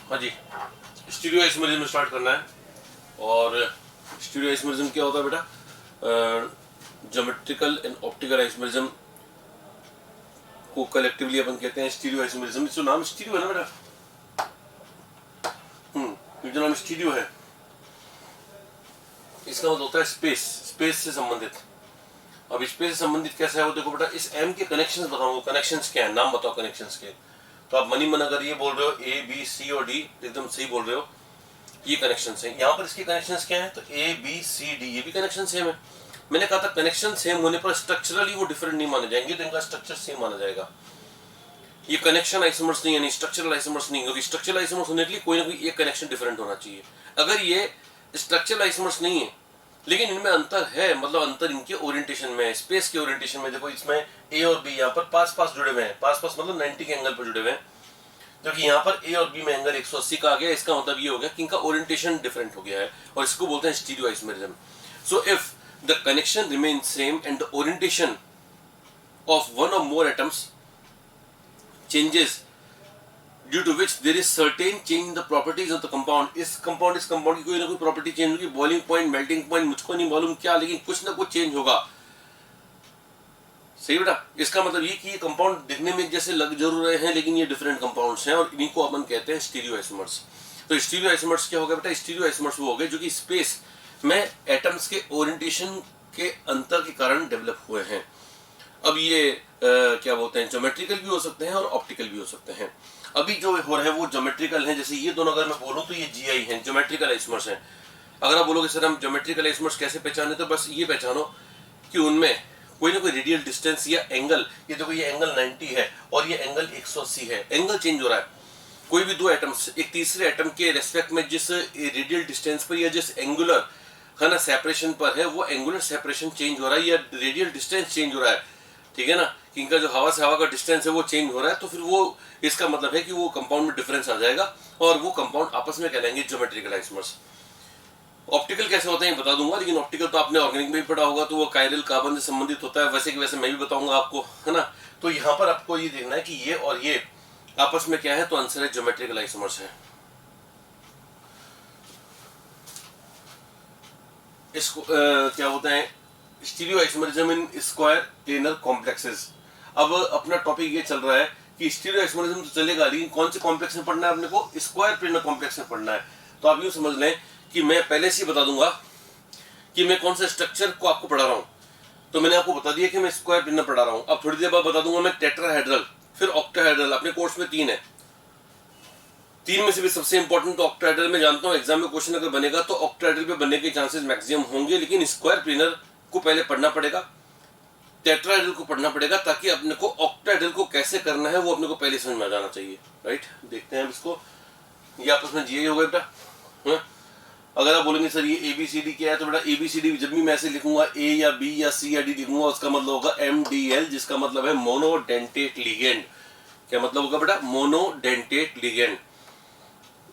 हाँ जी, stereo isomerism start करना है। और स्टीरियो आइसोमेरिज्म क्या होता है बेटा? ज्योमेट्रिकल एंड ऑप्टिकल आइसोमेरिज्म को कलेक्टिवली अपन कहते हैं स्टीरियो आइसोमेरिज्म। जो नाम स्टीरियो है ना बेटा, ये जो नाम स्टीरियो है, इसका मतलब होता है स्पेस, स्पेस से संबंधित। अब स्पेस से संबंधित कैसा है वो देखो बेटा, इस एम के कनेक्शंस बताऊंगा। कनेक्शंस क्या है, नाम बताओ कनेक्शंस के। तो आप मनी मन अगर ये बोल रहे हो ए बी सी और डी, एकदम सही बोल रहे हो, ये कनेक्शंस हैं। यहाँ पर इसके कनेक्शंस क्या हैं? तो ए बी सी डी, ये भी कनेक्शन सेम है। मैंने कहा था कनेक्शन सेम होने पर स्ट्रक्चरली वो डिफरेंट नहीं माने जाएंगे, तो इनका स्ट्रक्चर सेम माना जाएगा। ये कनेक्शन आइसोमर्स नहीं, यानी स्ट्रक्चरल आइसोमर्स नहीं, क्योंकि स्ट्रक्चरल आइसोमर्स होने के लिए कोई ना कोई एक कनेक्शन डिफरेंट होना चाहिए। अगर ये स्ट्रक्चरल आइसोमर्स नहीं है लेकिन इनमें अंतर है, मतलब अंतर इनके ओरिएंटेशन में है, स्पेस के ओरिएंटेशन में। देखो इसमें ए और बी यहाँ पर पास पास जुड़े हुए हैं, पास पास मतलब 90 के एंगल पर जुड़े हुए हैं, क्योंकि यहाँ पर ए और बी में एंगल 180 का आ गया। इसका मतलब ये हो गया कि इनका ओरिएंटेशन डिफरेंट हो गया है, और इसको बोलते हैं stereo isomerism. So if the connection remain same and the orientation of one or more atoms changes due to which there is certain change in the properties of the compound. इस compound की कोई ना कोई property change होगी, boiling point, melting point, मुझको नहीं मालूम क्या, लेकिन कुछ ना कुछ चेंज होगा। सही बेटा? इसका मतलब ये कि ये कंपाउंड दिखने में जैसे लग जरूर रहे हैं, लेकिन ये डिफरेंट कंपाउंड्स हैं, और इन्हीं को अपन कहते हैं स्टीरियो आइसोमर्स। तो स्टीरियो आइसोमर्स क्या हो गया बेटा? स्टीरियो आइसोमर्स वो हो गए जो कि स्पेस में एटम्स के ओरिएंटेशन के अंतर के कारण डेवलप हुए हैं। अब ये क्या बोलते हैं, ज्योमेट्रिकल भी हो सकते हैं और ऑप्टिकल भी हो सकते हैं। अभी जो हो रहे हैं वो ज्योमेट्रिकल हैं। जैसे ये दोनों अगर मैं बोलूं तो ये जीआई हैं, ज्योमेट्रिकल आइसोमर्स हैं। अगर आप बोलोगे सर हम ज्योमेट्रिकल आइसोमर्स कैसे पहचाने, तो बस ये पहचानो कि उनमें कोई ना कोई रेडियल डिस्टेंस या एंगल, ये देखो ये एंगल 90 है और ये एंगल 180 है, एंगल चेंज हो रहा है। कोई भी दो एटम्स एक तीसरे एटम के रेस्पेक्ट में जिस रेडियल डिस्टेंस पर या जिस एंगुलर है ना सेपरेशन पर है, वो एंगुलर सेपरेशन चेंज हो रहा है या रेडियल डिस्टेंस चेंज हो रहा है, ठीक है ना, कि इनका जो हवा से हवा का डिस्टेंस है वो चेंज हो रहा है, तो फिर वो इसका मतलब है कि वो कंपाउंड में डिफरेंस आ जाएगा और वो कंपाउंड आपस में कहलाएंगे ज्योमेट्रिकल आइसोमर्स। ऑप्टिकल कैसे होते हैं बता दूंगा, लेकिन ऑप्टिकल तो आपने ऑर्गेनिक में भी पढ़ा होगा, तो वो कायरल कार्बन से संबंधित होता है, वैसे कि वैसे मैं भी बताऊंगा आपको, है ना। तो यहाँ पर आपको ये देखना है कि ये और ये आपस में क्या है, तो आंसर है ज्योमेट्रिकल आइसोमर्स है। इसको क्या बोलते हैं, स्टीरियो आइसोमरिज्म इन स्क्वायर प्लेनर कॉम्प्लेक्सेस। अब अपना टॉपिक ये चल रहा है कि स्टीरियो आइसोमरिज्म तो चलेगा, लेकिन कौन से कॉम्प्लेक्स में पढ़ना है अपने को? स्क्वायर प्लेनर कॉम्प्लेक्स में पढ़ना है। तो आप यूं समझ लें कि मैं पहले से ही बता दूंगा कि मैं कौन सा स्ट्रक्चर को आपको पढ़ा रहा हूं। तो मैंने आपको बता दिया कि मैं स्क्वायर प्लेनर पढ़ा रहा हूं। अब थोड़ी देर बाद बता दूंगा मैं टेट्राहेड्रल, फिर ऑक्टाहेड्रल। अपने कोर्स में 3 है, 3 में से भी सबसे इंपॉर्टेंट तो ऑक्टाहेड्रल में जानता हूं एग्जाम में क्वेश्चन अगर बनेगा तो ऑक्टाहेड्रल पे बनने के चांसेस मैक्सिमम होंगे, लेकिन स्क्वायर प्लेनर को पहले पढ़ना पड़ेगा, टेट्राहेड्रल को पढ़ना पड़ेगा, ताकि अपने को ऑक्टाहेड्रल को कैसे करना है वो अपने को पहले समझ में आ जाना चाहिए। राइट, देखते हैं अब इसको। ये आपस में जीआई हो गया बेटा। अगर आप बोलेंगे सर ये एबीसीडी क्या है, तो बेटा एबीसीडी जब भी मैं ऐसे लिखूंगा ए या बी या सी या डी लिखूंगा, उसका मतलब होगा एमडीएल, जिसका मतलब है मोनोडेंटेट लिगेंड। क्या मतलब होगा बेटा? Monodentate ligand.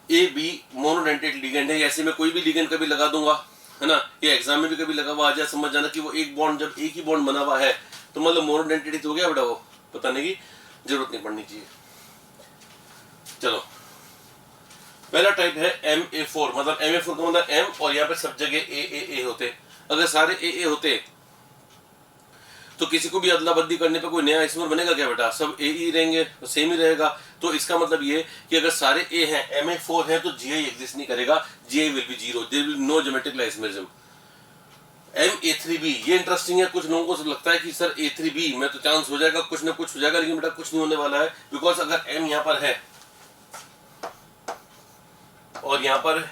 A B monodentate ligand है। ऐसे में कोई भी लिगेंड कभी लगा दूंगा, है ना, ये एग्जाम में भी कभी लगा हुआ आ जाए, समझ जाना कि वो एक बॉन्ड, जब एक ही बॉन्ड बना हुआ है तो मतलब मोनोडेंटेट हो गया बेटा, वो बताने की जरूरत नहीं पड़नी चाहिए। चलो, पहला टाइप है MA4, मतलब MA4 का मतलब M और यहाँ पे सब जगह A होते। अगर सारे A होते तो किसी को भी अदला बदली करने पे कोई नया आइसोमर बनेगा क्या बेटा? सब A ही रहेंगे, सेम ही रहेगा। तो इसका मतलब ये कि अगर सारे A हैं, MA4 है, तो GI एग्जिस्ट नहीं करेगा, GI will be 0, there will no geometrical isomerism. MA3B, ये इंटरेस्टिंग है। कुछ लोगों को लगता है कि सर A3B में तो चांस हो जाएगा, कुछ ना कुछ हो जाएगा, लेकिन बेटा कुछ नहीं होने वाला है, बिकॉज अगर M यहाँ पर है और यहाँ पर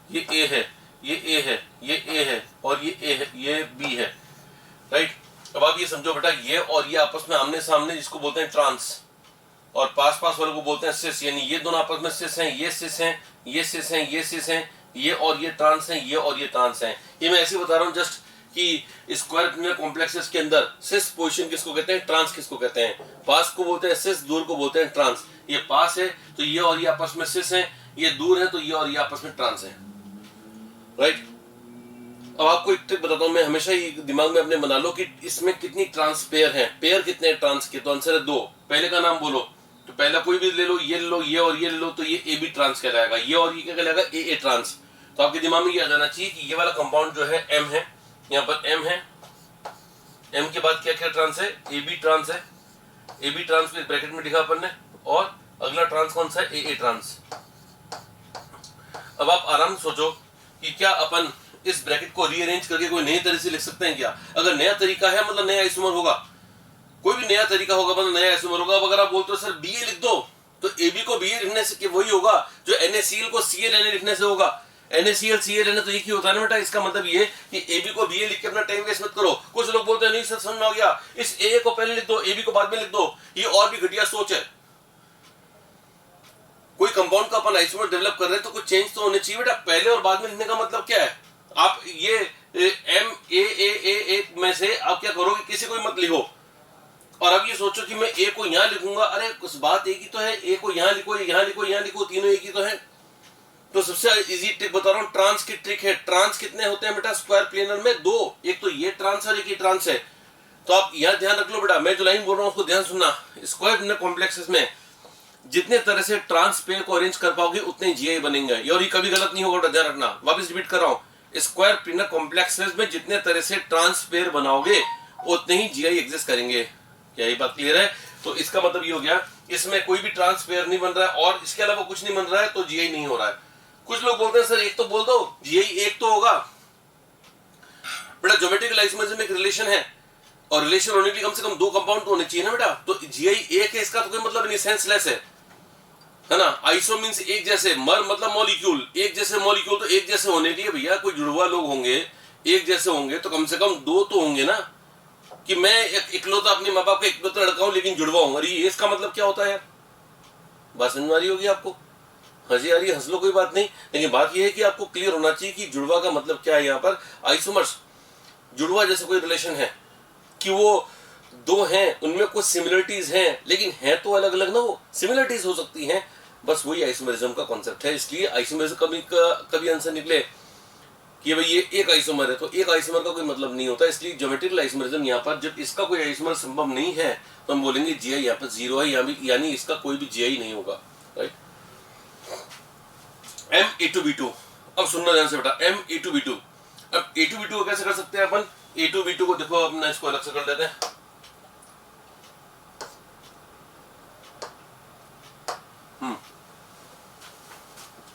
ये A है, ये A है, ये A है और ये A है, ये B है, राइट। अब आप ये समझो बेटा, ये और ये आपस में आमने सामने, जिसको बोलते हैं ट्रांस, और पास पास वाले को बोलते हैं सिस, यानी ये दोनों आपस में सिस हैं, ये सिस हैं, ये सिस हैं, ये सिस हैं, ये और ये ट्रांस हैं, ये और ये ट्रांस हैं। ये मैं ऐसे ही बता रहा हूँ जस्ट कि स्क्वायर प्लेनर कॉम्प्लेक्सेस के अंदर सिस पोजीशन किसको कहते हैं, ट्रांस किसको कहते हैं। पास को बोलते हैं सिस, दूर को बोलते हैं ट्रांस। ये पास है तो ये और ये आपस में सिस हैं, ये दूर है तो ये और ये आपस में ट्रांस है, राइट। अब आपको एक ट्रिक बताता हूं मैं, हमेशा ही दिमाग में अपने बना लो कि इसमें कितनी ट्रांस पेयर हैं, पेयर कितने ट्रांस के, तो आंसर है 2। पहले का नाम बोलो, तो पहला कोई भी ले लो, ये ले लो, ये और ये ले लो, तो ये ए बी ट्रांस कहलाएगा, ये और ये क्या कहलाएगा, ए ए ट्रांस। तो आपके दिमाग में ये आ जाना चाहिए कि ये वाला कंपाउंड जो है एम है, यहाँ पर एम है, एम के बाद क्या क्या ट्रांस है, ए बी ट्रांस है, ए बी ट्रांस को ब्रैकेट में लिखा अपन ने, और अगला ट्रांस कौन सा है, ए ए ट्रांस। अब आप आराम से सोचो कि क्या अपन इस ब्रैकेट को रीअरेंज करके कोई नए तरीके से लिख सकते हैं क्या? अगर नया तरीका है मतलब नया आइसोमर होगा, कोई भी नया तरीका होगा मतलब नया आइसोमर होगा। अब अगर आप बोलते हो सर बी ए लिख दो, तो ए बी को बी ए लिखने से वही होगा जो NaCl को Cl लिखने से होगा। NaCl Cl तो एक ही होता है ना बेटा। इसका मतलब ये कि ए बी को बी ए लिख के अपना टाइम वेस्ट मत करो। कुछ लोग बोलते हैं नहीं सर समझ में आ गया, इस ए को पहले लिख दो, ए बी को बाद में लिख दो, ये और भी घटिया सोच है। कोई कंपाउंड का अपन आइसोमर डेवलप कर रहे हैं तो कुछ चेंज तो होने चाहिए बेटा। पहले और बाद में लिखने का मतलब क्या है? आप ये एम ए में से आप क्या करोगे, किसी को मत लिखो और अब ये सोचो कि मैं ए को यहां लिखूंगा। अरे कुछ बात एक ही तो है, ए को यहां लिखो, यहां लिखो, यहां लिखो, तीनों एक ही तो है। तो सबसे इजी ट्रिक बता रहा हूं, ट्रांस की ट्रिक है। ट्रांस कितने होते हैं बेटा स्क्वायर प्लेनर में? दो, एक तो ये ट्रांस और एक ये ट्रांस है। तो आप यहां ध्यान रख लो बेटा, मैं जो लाइन बोल रहा हूं उसको ध्यान सुनना। स्क्वायर प्लेनर कॉम्प्लेक्सेस में जितने तरह से ट्रांस पेयर को अरेंज कर पाओगे उतने जीआई बनेंगे, और ये कभी गलत नहीं होगा, ध्यान रखना। वापस रिपीट कर रहा हूं, स्क्वायर प्लेनर कॉम्प्लेक्सेस में जितने तरह से ट्रांस पेयर बनाओगे उतने ही जीआई एग्जिस्ट करेंगे। क्या ये बात क्लियर है? तो इसका मतलब ये हो गया, इसमें कोई भी ट्रांस पेयर नहीं बन रहा है और इसके अलावा कुछ नहीं बन रहा है तो जीआई नहीं हो रहा है। कुछ लोग बोलते हैं सर एक तो बोल दो, जीआई एक तो होगा। बेटा ज्योमेट्रिकल आइसोमरिज्म में एक रिलेशन है, और रिलेशन होने के लिए कम से कम दो कंपाउंड तो होने चाहिए ना बेटा। तो जीआई एक है इसका तो कोई मतलब नहीं, सेंसलेस है ना। आइसो मींस एक जैसे, मर मतलब मॉलिक्यूल, एक जैसे मॉलिक्यूल तो एक जैसे होने के लिए भैया कोई जुड़वा लोग होंगे, एक जैसे होंगे तो कम से कम दो तो होंगे ना। कि मैं इकलौता अपने माँ बाप का इकलौता लड़का हूं लेकिन जुड़वा हूं, अरे ये इसका मतलब क्या होता है यार? बात समझ में आ रही होगी आपको? हंसी आ रही है, हंस लो, कोई बात नहीं। लेकिन बात यह है कि आपको क्लियर होना चाहिए कि जुड़वा का मतलब क्या है। यहाँ पर आइसोमर्स जुड़वा जैसे कोई रिलेशन है कि वो दो हैं, उनमें कुछ सिमिलरिटीज हैं लेकिन है तो अलग अलग ना, वो सिमिलरिटीज हो सकती हैं, बस वही आइसोमरिज्म का कॉन्सेप्ट है। इसलिए आइसोमरिज्म कभी आंसर निकले कि भाई ये एक आइसोमर है तो एक आइसोमर का कोई मतलब नहीं होता। इसलिए ज्योमेट्रिकल आइसोमरिज्म यहाँ पर जब इसका कोई आइसोमर संभव नहीं है तो हम बोलेंगे जीआई यहाँ पर जीरो है, यानी इसका कोई भी जीआई नहीं होगा, राइट। M(A2B2), अब सुनना ध्यान से बेटा, M(A2B2). अब A2B2 को कैसे कर सकते हैं अपन? A2B2 को देखो, अपना इसको अलग से कर देते हैं।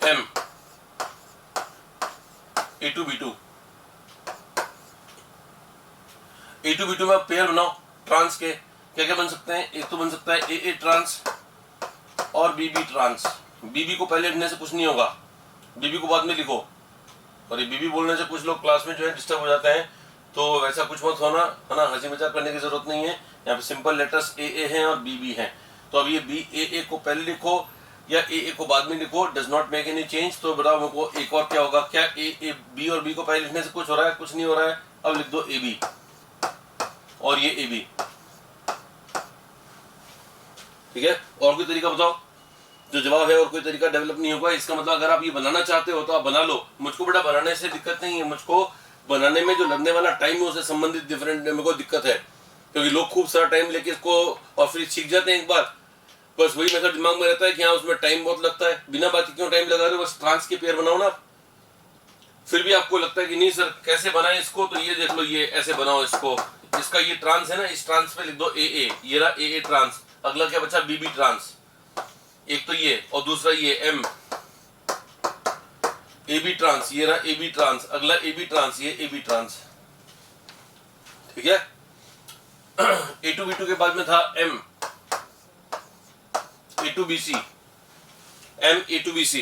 M A2B2 A2B2 में पेयर बनाओ ट्रांस के, क्या क्या बन सकते हैं? एक तो बन सकता है AA ट्रांस और BB ट्रांस। BB को पहले लिखने से कुछ नहीं होगा, BB को बाद में लिखो। और ये BB बोलने से कुछ लोग क्लास में जो है डिस्टर्ब हो जाते हैं, तो वैसा कुछ मत होना, है ना। हंसी मजाक करने की जरूरत नहीं है। यहाँ पे सिंपल लेटर्स AA हैं और BB हैं। तो अब ये BAA को पहले लिखो या AA को बाद में लिखो, does not make any change. तो बताओ मेरे को एक और क्या होगा? क्या B और B को पहले लिखने से कुछ हो रहा है? कुछ नहीं हो रहा है। अब लिख दो AB और ये AB, ठीक है। और कोई तरीका बताओ? जो जवाब है और कोई तरीका डेवलप नहीं होगा। इसका मतलब अगर आप ये बनाना चाहते हो तो आप बना लो। मुझको बेटा बनाने से दिक्कत नहीं है, मुझको बनाने में जो लगने वाला टाइम है उससे संबंधित डिफरेंट मेरे को दिक्कत है, क्योंकि लोग खूब सारा टाइम लेके इसको और फिर सीख जाते हैं एक बार। बस वही मेरे दिमाग में रहता है कि हाँ उसमें टाइम बहुत लगता है। बिना बात के क्यों टाइम लगा रहे हो? बस ट्रांस के पेयर बनाओ ना। फिर भी आपको लगता है कि नहीं सर कैसे बनाए इसको, तो ये देख लो, ये ऐसे बनाओ इसको। इसका ये ट्रांस है ना, इस ट्रांस पे लिख दो AA, ये रहा AA ट्रांस। अगला क्या बचा? BB trans. एक तो ये और दूसरा ये M AB ट्रांस, ये रहा AB ट्रांस। अगला AB ट्रांस, ये AB ट्रांस, ठीक है। A2B2 के बाद में था M A2BC, M(A2BC).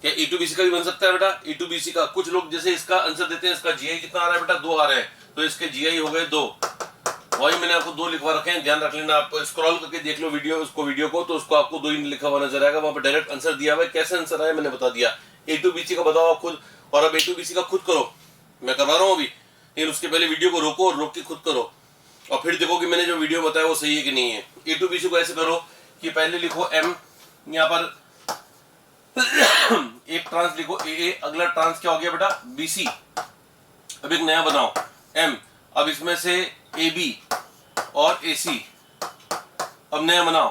क्या A2BC का भी बन सकता है बेटा? A2BC का कुछ लोग जैसे इसका आंसर देते हैं, इसका जीआई कितना आ रहा है बेटा? 2 आ रहे हैं, तो इसके जीआई हो गए 2। वही मैंने आपको 2 लिखवा रखे हैं, ध्यान रख लेना। आप स्क्रॉल करके देख लो वीडियो को, तो उसको आपको 2 ही लिखा हुआ नजर आएगा। वहां पर डायरेक्ट आंसर दिया हुआ है। कैसे आंसर आया मैंने बता दिया। A2BC का बताओ आप खुद, और अब A2BC का खुद करो। मैं करवा रहा हूँ अभी, लेकिन उसके पहले वीडियो को रोको और रोक के खुद करो, और फिर देखो कि मैंने जो वीडियो बताया वो सही है कि नहीं है। A2BC को ऐसे करो कि पहले लिखो M, यहाँ पर एक ट्रांस लिखो AA, अगला ट्रांस क्या हो गया बेटा? BC। अब एक नया बनाओ M, अब इसमें से AB और AC, अब नया बनाओ।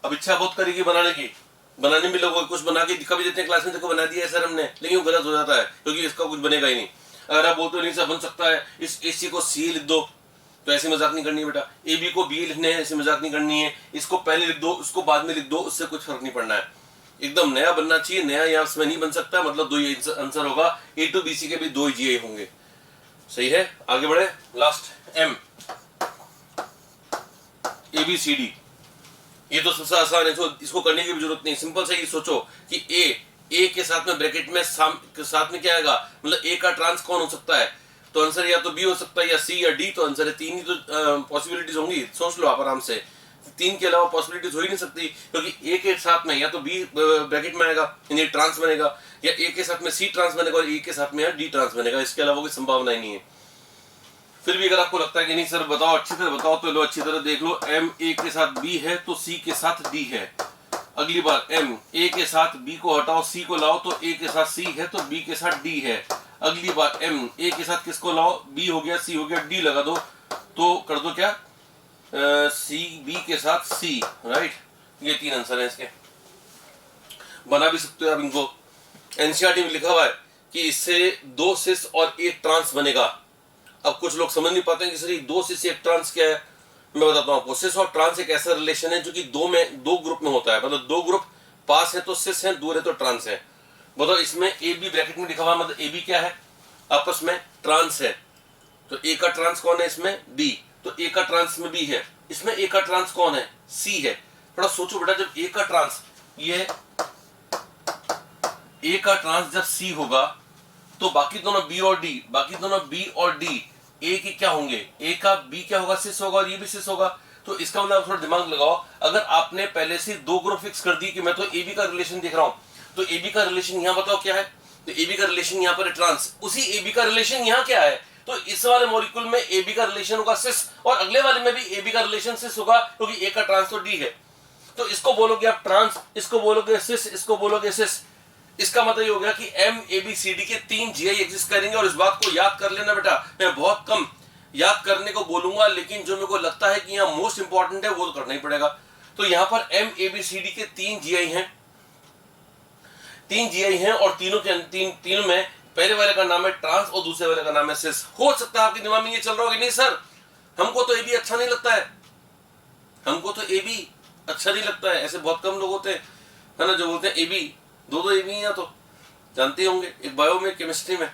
अब इच्छा बहुत करेगी बनाने की, बनाने में लोग कुछ बना के दिखा भी देते हैं क्लास में, देखो बना दिया है सर हमने, लेकिन वो गलत हो जाता है क्योंकि इसका कुछ बनेगा ही नहीं। अगर आप बोलते हो नहीं सर बन सकता है, इस सी को सी लिख दो, तो ऐसे मजाक नहीं करनी है बेटा। ए बी को बी लिखने है, ऐसे मजाक नहीं करनी है। इसको पहले लिख दो, उसको बाद में लिख दो, उससे कुछ फर्क नहीं पड़ना है। एकदम नया बनना चाहिए, नया यहाँ इसमें नहीं बन सकता, मतलब दो ही आंसर होगा। ए टू बी सी के भी दो ही जीआई होंगे। सही है, आगे बढ़े। Last M, A B C D. ये तो सबसे आसान है, इसको करने की भी जरूरत नहीं। सिंपल से ये सोचो कि ए के साथ में ब्रैकेट में साथ में क्या आएगा, मतलब ए का ट्रांस कौन हो सकता है, तो आंसर या तो बी हो सकता है या सी या डी। तो आंसर है, तीन ही तो पॉसिबिलिटीज होंगी। सोच लो आप आराम से, तीन के अलावा पॉसिबिलिटीज हो ही नहीं सकती, क्योंकि ए के साथ में या तो बी ब्रैकेट में आएगा यानी ट्रांस बनेगा, या ए के साथ में सी ट्रांस बनेगा और ए के साथ में डी ट्रांस बनेगा। इसके अलावा कोई संभावना ही नहीं है। फिर भी अगर आपको लगता है कि नहीं सर बताओ, अच्छी तरह बताओ, तो लो अच्छी तरह देख लो। एम ए के साथ बी है तो सी के साथ डी है। अगली बार एम ए के साथ बी को हटाओ, सी को लाओ, तो ए के साथ सी है तो बी के साथ डी है। अगली बार एम ए के साथ किसको लाओ, बी हो गया, सी हो गया, डी लगा दो, तो कर दो क्या, सी बी के साथ सी, राइट। ये तीन आंसर है इसके। बना भी सकते हो आप इनको। एनसीईआरटी में लिखा हुआ है कि इससे दो सिस और एक ट्रांस बनेगा। अब कुछ लोग समझ नहीं पाते हैं कि सर दो सिस एक ट्रांस क्या है। मैं बताता हूँ आपको। सिस और ट्रांस एक ऐसा रिलेशन है जो कि दो ग्रुप में होता है, मतलब दो ग्रुप पास है तो सिस है, दूर है तो ट्रांस है। बताओ, इसमें ए बी ब्रैकेट में लिखा हुआ, मतलब ए बी क्या है, आपस में ट्रांस है। तो ए का ट्रांस कौन है इसमें, डी, तो ए का ट्रांस में बी है। इसमें ए का ट्रांस कौन है, सी है। थोड़ा सोचो बेटा, जब ए का ट्रांस, ये ए का ट्रांस जब सी होगा तो बाकी दोनों बी और डी, बाकी दोनों बी और डी ए के क्या होंगे, ए का बी क्या होगा, सिस होगा, और ये भी सिस होगा। तो इसका मतलब थोड़ा दिमाग लगाओ। अगर आपने पहले से दो ग्रुप फिक्स कर दी कि मैं तो ए बी का रिलेशन देख रहा हूं, तो ए बी का रिलेशन यहां बताओ क्या है, तो ए बी का रिलेशन यहां पर है ट्रांस। उसी ए बी का रिलेशन यहां क्या है, तो इस वाले मॉलिक्यूल में ए बी का रिलेशन होगा सिस, और अगले वाले में भी ए बी का रिलेशन सिस होगा, क्योंकि ए का ट्रांस तो डी है। तो इसको बोलोगे आप ट्रांस, इसको बोलोगे सिस, इसको बोलोगे सिस। इसका मतलब ये हो गया कि M A B C D के तीन जीआई एग्जिस्ट करेंगे। और इस बात को याद कर लेना बेटा, मैं बहुत कम याद करने को बोलूंगा, लेकिन जो मेरे को लगता है कि यहाँ मोस्ट इंपॉर्टेंट है वो तो करना ही पड़ेगा। तो यहाँ पर M A B C D के तीन जीआई हैं, तीन जीआई हैं, और तीनों के तीनों में पहले वाले का नाम है ट्रांस और दूसरे वाले का नाम है सिस। हो सकता है आपके दिमाग में ये चल रहा हो कि नहीं सर हमको तो ए बी अच्छा नहीं लगता है, हमको तो ए बी अच्छा नहीं लगता है। ऐसे बहुत कम लोग होते हैं, है ना, जो बोलते हैं ए बी, दो ए बी या तो जानते होंगे, एक बायो में, केमिस्ट्री में,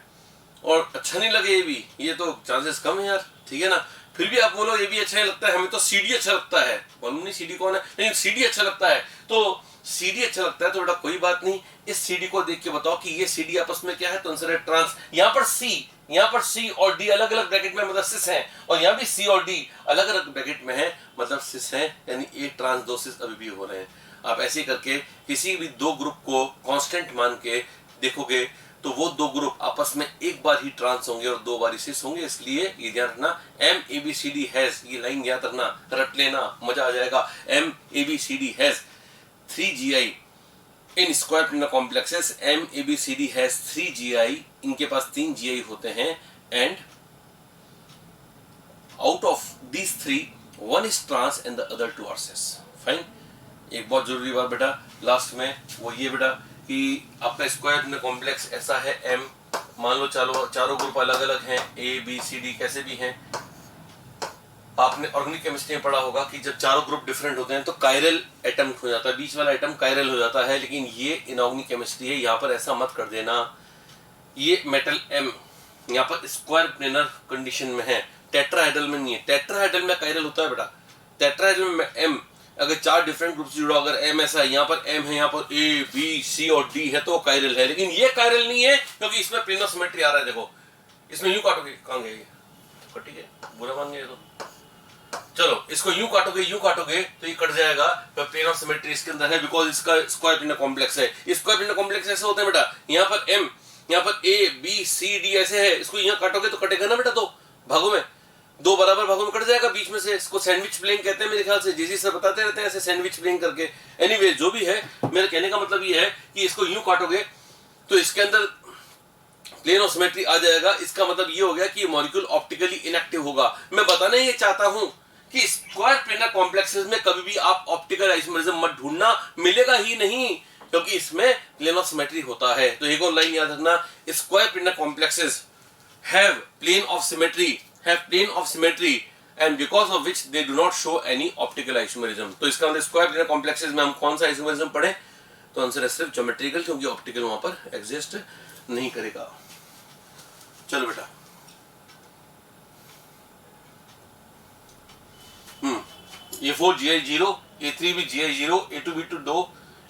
और अच्छा नहीं लगे ए बी, ये तो चांसेस कम है यार, ठीक है ना। फिर भी आप बोलो ए बी अच्छा नहीं लगता है, हमें तो सी डी अच्छा लगता है, मालूम नहीं सी डी कौन है, लेकिन सी डी अच्छा लगता है। तो सी डी अच्छा लगता है तो बेटा कोई बात नहीं, इस सी डी को देख के बताओ कि ये सी डी आपस में क्या है, तो आंसर है ट्रांस। यहाँ पर सी और डी अलग अलग ब्रैकेट में मतलब सिस है, और यहाँ भी सी और डी अलग अलग ब्रैकेट में है मतलब सिस है, यानी एक ट्रांस दो सिस अभी भी हो रहे हैं। आप ऐसे करके किसी भी दो ग्रुप को कांस्टेंट मान के देखोगे तो वो दो ग्रुप आपस में एक बार ही ट्रांस होंगे और दो बार ही सिस होंगे। इसलिए ये ध्यान रखना, M A B C D has, ये लाइन याद रखना, रट लेना, मजा आ जाएगा। M A B C D has 3 GI in square planar complexes. M A B C D has 3 GI, इनके पास 3 GI होते हैं, and out of these 3 1 is trans and the other 2 are cis. Fine. एक बहुत जरूरी बात बेटा last में, वो ये बेटा कि आपका स्क्वायर प्लेनर कॉम्प्लेक्स ऐसा है एम, मान लो चारों ग्रुप अलग अलग हैं, ए बी सी डी कैसे भी हैं। आपने ऑर्गेनिक केमिस्ट्री में पढ़ा होगा कि जब चारों ग्रुप डिफरेंट होते हैं तो कायरल एटम हो जाता है, बीच वाला एटम कायरल हो जाता है। लेकिन ये इनऑर्गेनिक केमिस्ट्री है, यहाँ पर ऐसा मत कर देना। ये मेटल एम यहाँ पर स्क्वायर प्लेनर कंडीशन में है, टेट्राहेड्रल में नहीं है। टेट्राहेड्रल में कायरल होता है बेटा, टेट्राहेड्रल में एम, अगर चार डिफरेंट ग्रुप से जुड़ा, अगर एम ऐसा है, यहाँ पर एम है, यहाँ पर ए बी सी और डी है, तो कायरल है। लेकिन ये कायरल नहीं है क्योंकि इसमें प्लेन ऑफ सिमेट्री आ रहा है। देखो इसमें यूं काटोगे, कहाँ गए ये, कटी है, बुरा मान गए तो चलो इसको यूं काटोगे तो ये कट जाएगा, तो प्लेन ऑफ सिमेट्री इसके अंदर है, बिकॉज इसका स्क्वायर प्लेनर कॉम्प्लेक्स है। स्क्वायर प्लेनर कॉम्प्लेक्स ऐसे होते हैं बेटा, यहाँ पर एम, यहाँ पर ए बी सी डी ऐसे है, इसको यहाँ काटोगे तो कटेगा ना बेटा, दो भागों में, दो बराबर भागों में कट जाएगा बीच में से। इसको सैंडविच प्लेन कहते हैं मेरे ख्याल से, जी सर बताते रहते हैं ऐसे सैंडविच प्लेन करके। एनीवे जो भी है, मेरे कहने का मतलब ये है कि इसको यूं काटोगे तो इसके अंदर प्लेन ऑफ सिमेट्री आ जाएगा। इसका मतलब ये हो गया कि ये मॉलिक्यूल ऑप्टिकली इनएक्टिव होगा। मैं बताना ये चाहता हूं कि स्क्वायर प्लेनर कॉम्प्लेक्सेस में कभी भी आप ऑप्टिकल आइसोमेरिज्म मत ढूंढना, मिलेगा ही नहीं, क्योंकि इसमें प्लेन ऑफ सिमेट्री होता है। तो एक और लाइन याद रखना, square planar complexes have plane of symmetry and because of which they do not show any optical isomerism। तो इसका मतलब स्क्वायर प्लेनर कॉम्प्लेक्सेस में हम कौन सा आइसोमेरिज्म पढ़े? तो आंसर है सिर्फ ज्योमेट्रिकल, क्योंकि ऑप्टिकल वहां पर एग्जिस्ट नहीं करेगा। चलो बेटा, ये 4 GI0, A3 भी GI0, A2B2 2,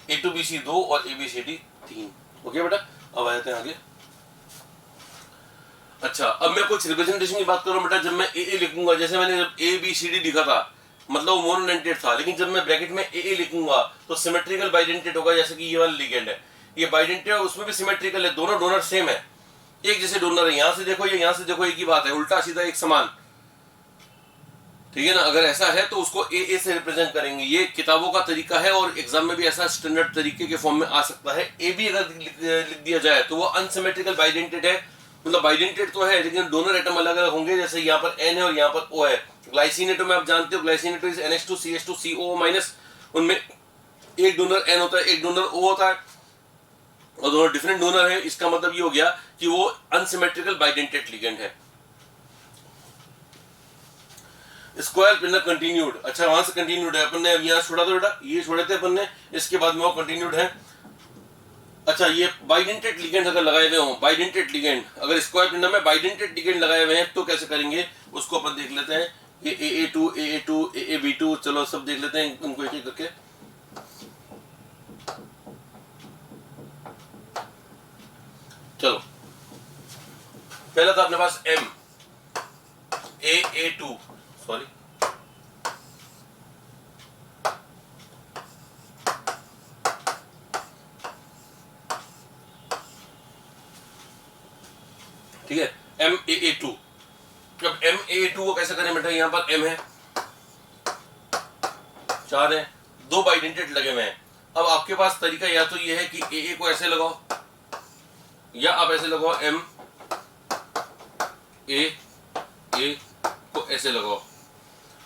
A2BC 2 और ABCD 3। ओके बेटा, अब आ जाते हैं आगे। अच्छा, अब मैं कुछ रिप्रेजेंटेशन की बात कर रहा हूं बेटा। जब मैं ए लिखूंगा, जैसे मैंने जब ABCD लिखा था, मतलब मोनोडेंटेड था, लेकिन जब मैं ब्रैकेट में ए लिखूंगा तो सिमेट्रिकल बाइडेंटेड होगा। जैसे कि ये वाला लिगेंड है, ये बाइडेंटेड है, उसमें भी सिमेट्रिकल है, दोनों डोनर सेम है, एक जैसे डोनर है। यहां से देखो या यहां से देखो, एक ही बात है, उल्टा सीधा एक समान, ठीक है ना। अगर ऐसा है तो उसको ए से रिप्रेजेंट करेंगे। ये किताबों का तरीका है और एग्जाम में भी ऐसा स्टैंडर्ड तरीके के फॉर्म में आ सकता है। ए भी अगर लिख दिया जाए तो वो अनसिमेट्रिकल बाइडेंटेड है, मतलब बाइडेंटेड तो है लेकिन डोनर एटम अलग अलग होंगे। जैसे यहाँ पर N है और यहाँ पर O है। ग्लाइसिन एटम में आप जानते हो, glycine atom is NH2 CH2 COO-, उनमें एक डोनर N होता है, एक डोनर O होता है, और दोनों डिफरेंट डोनर है। इसका मतलब ये हो गया कि वो अनसिमेट्रिकल बाइडेंटेड लिगेंड है। स्क्वायर प्लेनर कंटिन्यूड, अच्छा वहां से कंटिन्यूड है, अपन ने अब यहाँ छोड़ा था बेटा, ये छोड़े थे अपन ने, इसके बाद में वो कंटिन्यूड है। अच्छा, ये बाइडेंटेड लिगेंड अगर लगाए हुए हो, बाइडेंटेड लिगेंड अगर स्क्वायर प्लेनर में बाइडेंटेड लिगेंड लगाए हुए हैं तो कैसे करेंगे उसको अपन देख लेते हैं। ये AA2 AA2 AAB2, चलो सब देख लेते हैं उनको एक एक करके। चलो, पहला था अपने पास M AA2, सॉरी ठीक है, MAA2। अब MAA2 को कैसे करें बेटा? यहाँ पर M है, 4 है, 2 बाइडेंटेड लगे हुए हैं। अब आपके पास तरीका या तो ये है कि AA को ऐसे लगाओ, या आप ऐसे लगाओ M A को ऐसे लगाओ।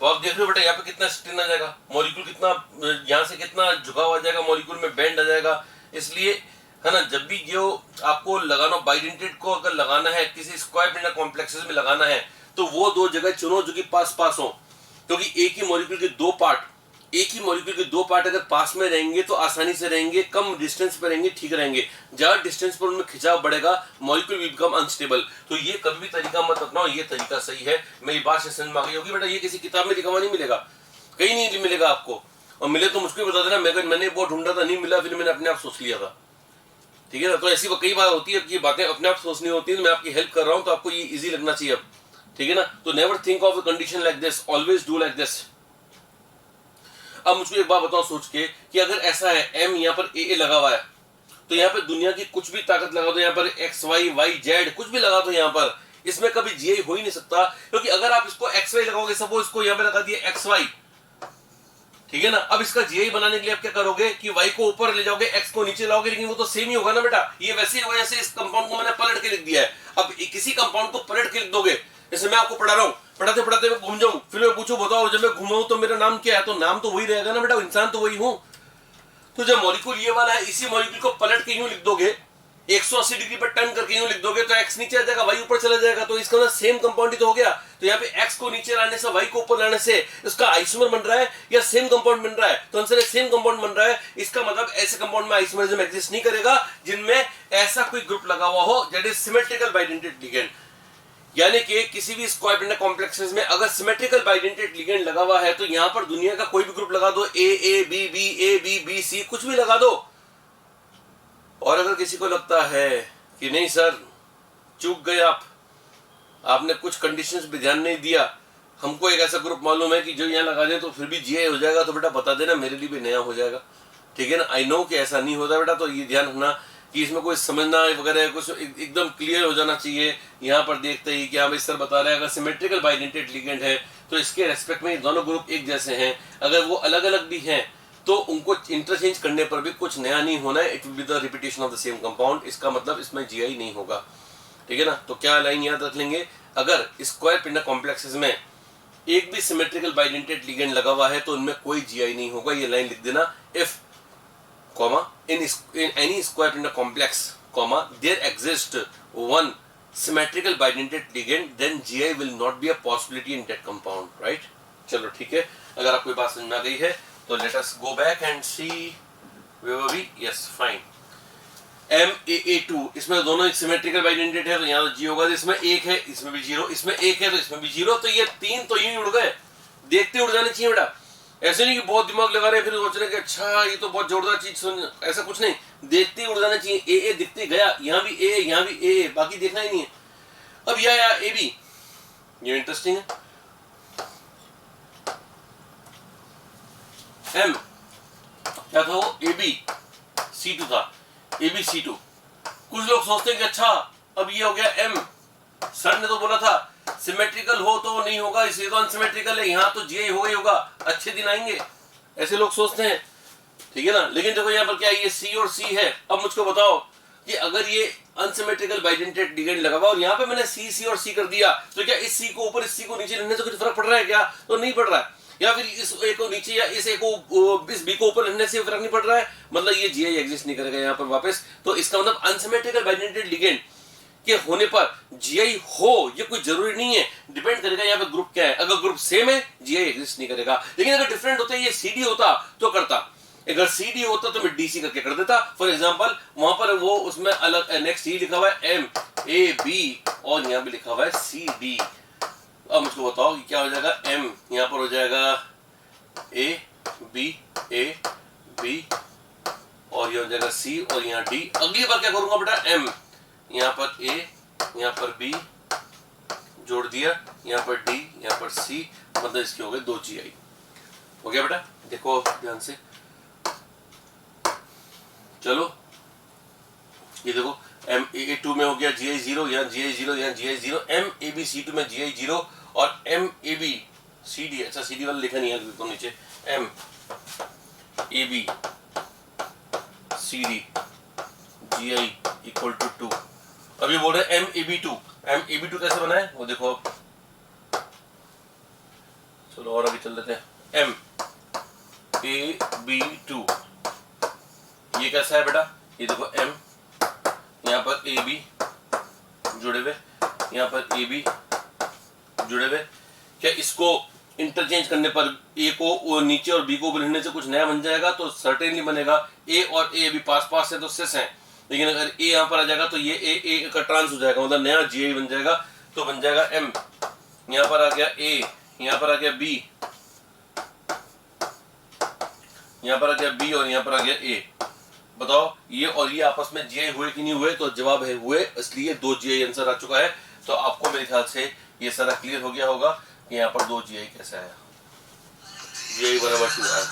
तो आप देख रहे हो बेटा यहाँ पे कितना स्ट्रेन आ जाएगा, मॉलिक्यूल कितना, यहाँ से कितना झुकाव आ जाएगा, मॉलिक्यूल में बेंड आ जाएगा। इसलिए है ना, जब भी जो आपको लगाना बाइडेंटेड को अगर लगाना है, किसी स्क्वायर प्लेनर कॉम्प्लेक्सेस में लगाना है, तो वो 2 जगह चुनो जो कि पास पास हो, क्योंकि एक ही मॉलिक्यूल के 2 पार्ट अगर पास में रहेंगे तो आसानी से रहेंगे, कम डिस्टेंस पर रहेंगे ठीक रहेंगे। ज्यादा डिस्टेंस पर उनमें खिंचाव बढ़ेगा, मॉलिक्यूल भी बिकम अनस्टेबल। तो ये कभी भी तरीका मत अपनाओ, ये तरीका सही है। मेरी बात से समझ में आ गई होगी बेटा, ये किसी किताब में लिखा हुआ नहीं मिलेगा, कहीं नहीं मिलेगा आपको, और मिले तो मुझको बता देना। मैंने बहुत ढूंढा था, नहीं मिला, फिर मैंने अपने आप सोच लिया था, ठीक है ना। तो ऐसी कई बार होती है कि बातें अपने आप सोचनी होती है, तो मैं आपकी हेल्प कर रहा हूं तो आपको ये इजी लगना चाहिए अब, ठीक है ना। तो never think of a condition like this, always do like this. अब मुझको एक बात बताओ सोच के कि अगर ऐसा है M यहाँ पर AA लगा हुआ है, तो यहाँ पर दुनिया की कुछ भी ताकत लगा दो, यहाँ पर X Y Y Z कुछ भी लगा दो यहाँ पर, इसमें कभी GI हो ही नहीं सकता। क्योंकि अगर आप इसको XY लगाओगे, सपोज इसको यहाँ पे लगा दिया XY, ठीक है ना। अब इसका GI बनाने के लिए आप क्या करोगे कि Y को ऊपर ले जाओगे, X को नीचे लाओगे, लेकिन वो तो सेम ही होगा ना बेटा। ये वैसे ही होगा जैसे इस कंपाउंड को मैंने पलट के लिख दिया है। अब किसी कंपाउंड को पलट के लिख दोगे, जैसे मैं आपको पढ़ा रहा हूँ, पढ़ाते पढ़ाते मैं घूम जाऊं, फिर मैं पूछूं बताओ जब मैं घूमाऊं तो मेरा नाम क्या है, तो नाम तो वही रहेगा ना बेटा, इंसान तो वही हूं। तो जब मॉलिक्यूल ये वाला है, इसी मॉलिक्यूल को पलट के यूं लिख दोगे, 180 डिग्री पर टर्न करके यूं लिख दोगे, तो X नीचे आ जाएगा, Y ऊपर चला जाएगा, तो इसका मतलब सेम कंपाउंड ही तो हो गया। तो यहाँ पे X को नीचे लाने से, Y को ऊपर लाने से इसका आइसोमर बन रहा है या सेम कंपाउंड बन रहा है? तो आंसर है सेम कंपाउंड बन रहा है। इसका मतलब ऐसे कंपाउंड में आइसोमरिज्म एग्जिस्ट नहीं करेगा जिनमें ऐसा कोई ग्रुप लगा हुआ हो that is symmetrical bidentate ligand. यानी कि किसी भी स्क्वायर प्लेनर कॉम्प्लेक्सेस में अगर सिमेट्रिकल बाइडेंटेड लिगेंड लगा हुआ है, तो यहां पर दुनिया का कोई भी ग्रुप लगा दो, A B कुछ भी लगा दो। और अगर किसी को लगता है कि नहीं सर चूक गए आपने कुछ कंडीशंस पे ध्यान नहीं दिया, हमको एक ऐसा ग्रुप मालूम है कि जो यहाँ लगा दे तो फिर भी GI हो जाएगा, तो बेटा बता देना, मेरे लिए भी नया हो जाएगा, ठीक है ना। आई नो कि ऐसा नहीं होता बेटा, तो ये ध्यान रखना कि इसमें कोई समझना वगैरह कुछ एकदम क्लियर हो जाना चाहिए। यहाँ पर देखते ही कि हाँ भाई सर बता रहे हैं अगर सिमेट्रिकल बाइडेंटेड लिगेंड है तो इसके रेस्पेक्ट में दोनों ग्रुप एक जैसे हैं, अगर वो अलग अलग भी हैं तो उनको इंटरचेंज करने पर भी कुछ नया नहीं होना है, it will be the repetition of the same compound. इसका मतलब इसमें GI नहीं होगा, ठीक है ना। तो क्या लाइन याद रख लेंगे, अगर स्क्वायर प्लेनर कॉम्प्लेक्सेस में एक भी सिमेट्रिकल बाइडेंटेड लिगेंड लगा हुआ है तो उनमें कोई जीआई नहीं होगा। ये लाइन लिख देना, if comma in any square in a complex comma there exists one symmetrical bidentate ligand then GI will not be a possibility in that compound, right? चलो ठीक है, अगर आपको बात समझ में आ गई है तो let us go back and see where were we? Yes, fine. MAA2 इसमें दोनों सिमेट्रिकल बाइडेंटेट है तो यहाँ तो G होगा, इसमें एक है इसमें भी जीरो, इसमें एक है तो इसमें भी जीरो, तो ये तीन तो यूं उड़ गए, देखते उड़ जाने चाहिए बेटा। ऐसे नहीं कि बहुत दिमाग लगा रहे फिर सोच रहे कि अच्छा ये तो बहुत जोरदार चीज सुन, ऐसा कुछ नहीं, देखते ही उड़ जाना चाहिए। ए दिखते गया, यहाँ भी ए, यहाँ भी ए, बाकी देखना ही नहीं है। अब या ए बी, ये इंटरेस्टिंग है। एम क्या था वो, ए बी C2 था, ए बी C2। कुछ लोग सोचते हैं कि अच्छा अब ये हो गया एम, सर ने तो बोला था सिमेट्रिकल हो तो नहीं होगा, इसलिए तो अनसिमेट्रिकल है, यहाँ तो जीआई होगा ही होगा, अच्छे दिन आएंगे, ऐसे लोग सोचते हैं, ठीक है ना। लेकिन देखो यहाँ पर क्या ये सी और सी है। अब मुझको बताओ कि अगर ये अनसिमेट्रिकल बाइडेंटेड लिगेंड लगा हुआ और यहाँ पे मैंने सी और सी कर दिया तो क्या इस सी को ऊपर इस सी को नीचे लेने से कुछ फर्क पड़ रहा है क्या? तो नहीं पड़ रहा है। या फिर इस ए को नीचे या इस ए को इस बी को ऊपर लेने से फर्क नहीं पड़ रहा है, मतलब ये जीआई एग्जिस्ट नहीं करेगा यहाँ पर वापस। तो इसका मतलब अनसिमेट्रिकल बाइडेंटेड लिगेंड के होने पर जीआई हो ये कोई जरूरी नहीं है, डिपेंड करेगा यहाँ पे ग्रुप क्या है। अगर ग्रुप सेम है जीआई एग्जिस्ट नहीं करेगा, लेकिन अगर डिफरेंट होता है, ये सीडी होता तो करता, अगर सीडी होता तो मैं डीसी करके कर देता। फॉर एग्जांपल वहां पर वो उसमें अलग नेक्स्ट ही लिखा हुआ है एम ए बी और यहाँ पे लिखा हुआ है सी डी। अब मुझको बताओ कि क्या हो जाएगा, एम यहाँ पर हो जाएगा ए बी और ये हो जाएगा सी और यहाँ डी। अगली बार क्या करूंगा बेटा, एम यहाँ पर ए यहाँ पर बी जोड़ दिया, यहाँ पर डी यहाँ पर सी, मतलब इसके हो गए 2 जीआई। हो गया बेटा, देखो ध्यान से, चलो ये देखो एम ए 2 में हो गया जीआई 0, यहाँ जीआई 0, यहाँ GI 0, M A B C 2 में जीआई 0 और M A B C D, अच्छा सी डी वाला लिखा नहीं है तो नीचे, M A B C D GI equal to 2। अब ये बोल रहे हैं M A B 2, M A B 2 कैसे बना है वो देखो। चलो और आगे चल लेते हैं, एम ए बी 2 ये कैसा है बेटा, ये देखो एम यहाँ पर ए बी जुड़े हुए, यहाँ पर ए बी जुड़े हुए, क्या इसको इंटरचेंज करने पर ए को नीचे और बी को लिखने से कुछ नया बन जाएगा? तो सर्टेनली बनेगा। ए और ए अभी पास पास है तो सेस है, लेकिन अगर ए यहाँ पर आ जाएगा तो ये ए का ट्रांस हो जाएगा, मतलब नया जीआई बन जाएगा, तो बन जाएगा एम, यहाँ पर आ गया ए, यहाँ पर आ गया बी, यहाँ पर आ गया बी और यहाँ पर आ गया ए। बताओ ये और ये आपस में जीआई हुए कि नहीं हुए? तो जवाब है हुए, इसलिए 2 जीआई आंसर आ चुका है। तो आपको मेरे ख्याल से ये सारा क्लियर हो गया होगा कि यहाँ पर 2 जीआई कैसा है, जीआई बराबर 2 है।